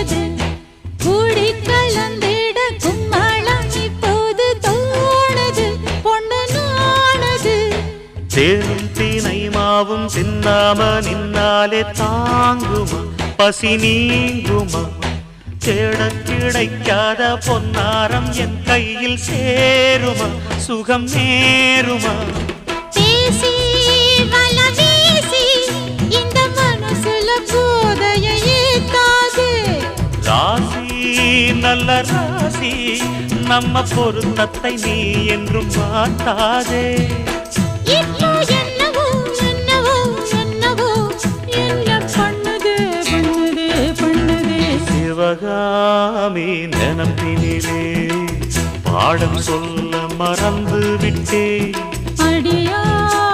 தோணுது கூடி கலந்திட கும்மளம் இப்போது தோணுது பொண்ணு நானது தேனும் தீனை மாவும் தின்னாம நின்னாலே தாங்குமா பசி நீங்குமா தேட கிடைக்காத பொன்னாரம் என் கையில் சேருமா சுகம் நேருமா பேசி வல வீசி இந்த மனசுல போதையை ஏத்தாது ராசி நல்ல ராசி நம்ம பொருத்தத்தை நீ என்றும் மாட்டாதே இப்போ என்னவோ என்னவோ என்னவோ என்ன பண்ணுது பண்ணுது பண்ணுது சிவகாமி நினப்பினிலே பாடம் சொல்ல மறந்து விட்டேன்